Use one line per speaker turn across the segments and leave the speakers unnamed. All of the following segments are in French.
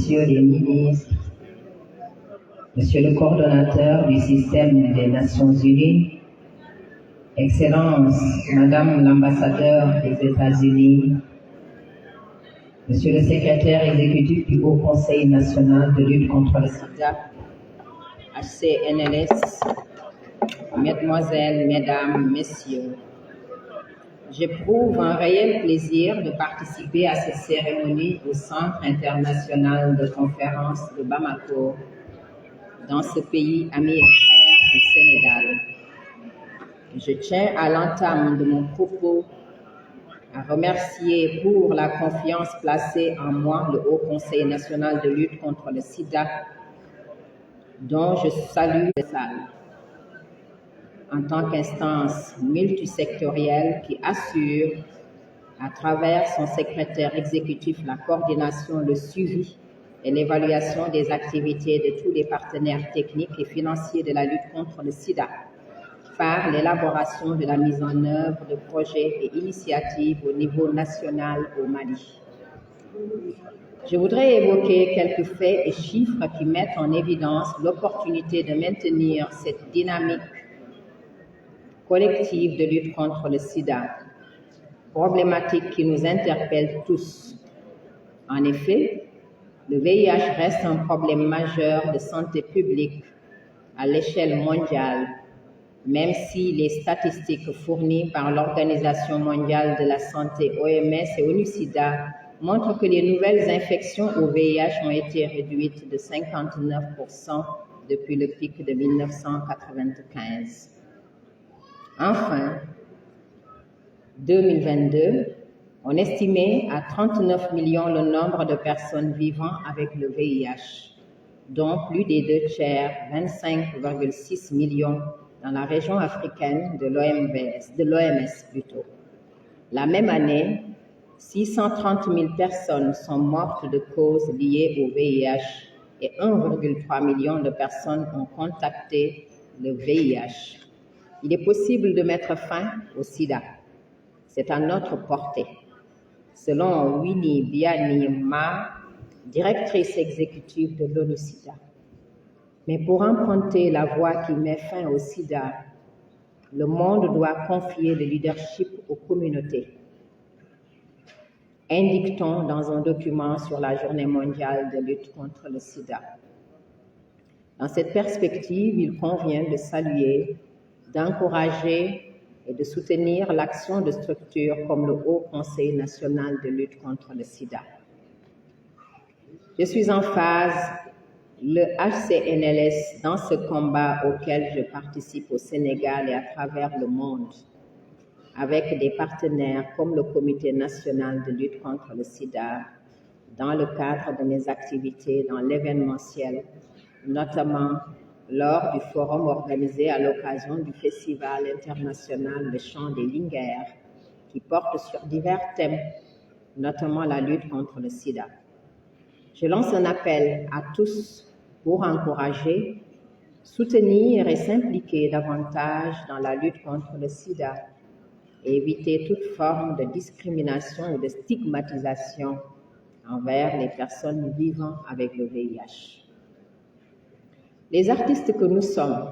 Messieurs les ministres, Monsieur le coordonnateur du système des Nations Unies, Excellence, Madame l'ambassadeur des États-Unis, Monsieur le secrétaire exécutif du Haut Conseil national de lutte contre le sida, HCNLS, Mesdemoiselles, Mesdames, Messieurs, j'éprouve un réel plaisir de participer à cette cérémonie au Centre international de conférence de Bamako, dans ce pays ami et frère du Sénégal. Je tiens à l'entame de mon propos à remercier pour la confiance placée en moi le Haut Conseil national de lutte contre le sida, dont je salue les salles, en tant qu'instance multisectorielle qui assure, à travers son secrétaire exécutif, la coordination, le suivi et l'évaluation des activités de tous les partenaires techniques et financiers de la lutte contre le sida, par l'élaboration de la mise en œuvre de projets et initiatives au niveau national au Mali. Je voudrais évoquer quelques faits et chiffres qui mettent en évidence l'opportunité de maintenir cette dynamique collective de lutte contre le sida, problématique qui nous interpelle tous. En effet, le VIH reste un problème majeur de santé publique à l'échelle mondiale, même si les statistiques fournies par l'Organisation mondiale de la santé OMS et ONU-SIDA montrent que les nouvelles infections au VIH ont été réduites de 59% depuis le pic de 1995. Enfin, 2022, on estimait à 39 millions le nombre de personnes vivant avec le VIH, dont plus des 2 tiers, 25,6 millions, dans la région africaine de l'OMS plutôt. La même année, 630 000 personnes sont mortes de causes liées au VIH et 1,3 million de personnes ont contacté le VIH. Il est possible de mettre fin au sida. C'est à notre portée. Selon Winnie Byanyima, directrice exécutive de l'ONU-SIDA. Mais pour emprunter la voie qui met fin au sida, le monde doit confier le leadership aux communautés. Indique-t-on dans un document sur la Journée mondiale de lutte contre le sida. Dans cette perspective, il convient de saluer, d'encourager et de soutenir l'action de structures comme le Haut Conseil national de lutte contre le sida. Je suis en phase, le HCNLS, dans ce combat auquel je participe au Sénégal et à travers le monde, avec des partenaires comme le Comité national de lutte contre le sida, dans le cadre de mes activités dans l'événementiel, notamment lors du forum organisé à l'occasion du Festival international Le Chant des Linguères, qui porte sur divers thèmes, notamment la lutte contre le sida. Je lance un appel à tous pour encourager, soutenir et s'impliquer davantage dans la lutte contre le sida et éviter toute forme de discrimination ou de stigmatisation envers les personnes vivant avec le VIH. Les artistes que nous sommes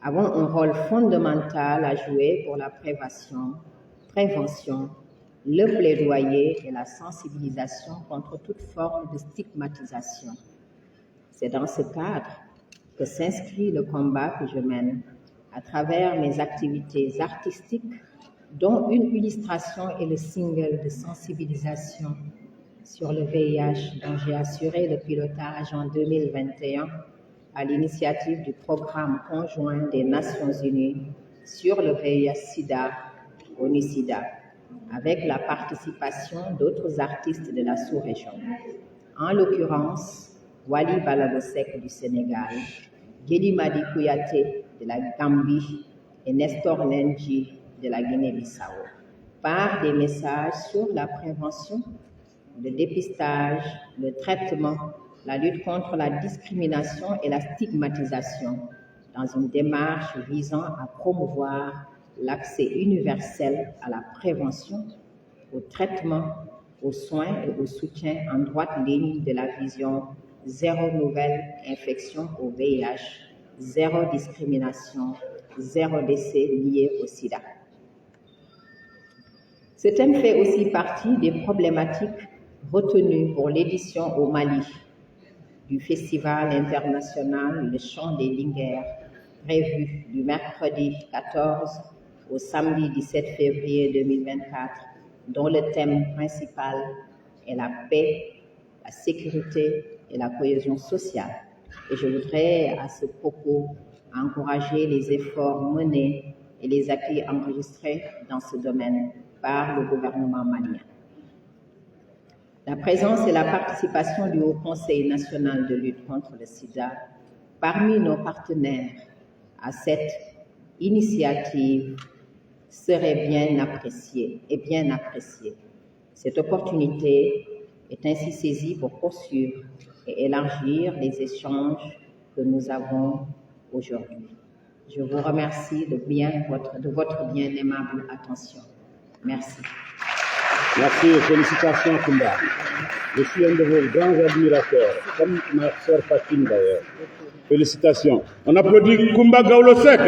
avons un rôle fondamental à jouer pour la prévention, le plaidoyer et la sensibilisation contre toute forme de stigmatisation. C'est dans ce cadre que s'inscrit le combat que je mène à travers mes activités artistiques, dont une illustration est le single de sensibilisation sur le VIH dont j'ai assuré le pilotage en 2021 à l'initiative du programme conjoint des Nations Unies sur le VIH-Sida, ONU-SIDA, avec la participation d'autres artistes de la sous-région. En l'occurrence, Wally Ballago-Seck du Sénégal, Guédi Madi Kouyaté de la Gambie et Nestor Nenji de la Guinée-Bissau, par des messages sur la prévention, le dépistage, le traitement, la lutte contre la discrimination et la stigmatisation, dans une démarche visant à promouvoir l'accès universel à la prévention, au traitement aux soins et au soutien en droite ligne de la vision zéro nouvelle infection au VIH, zéro discrimination, zéro décès lié au sida. Ce thème fait aussi partie des problématiques retenues pour l'édition au Mali du Festival international Le Chant des Linguères, prévu du mercredi 14 au samedi 17 février 2024, dont le thème principal est la paix, la sécurité et la cohésion sociale. Et je voudrais à ce propos encourager les efforts menés et les acquis enregistrés dans ce domaine par le gouvernement malien. La présence et la participation du Haut Conseil national de lutte contre le sida parmi nos partenaires à cette initiative serait bien appréciée et bien appréciée. Cette opportunité est ainsi saisie pour poursuivre et élargir les échanges que nous avons aujourd'hui. Je vous remercie de votre bien aimable attention. Merci.
Merci et félicitations, Koumba. Je suis un de vos grands admirateurs, comme ma sœur Fatine d'ailleurs. Félicitations. On applaudit Koumba Gawlo Seck.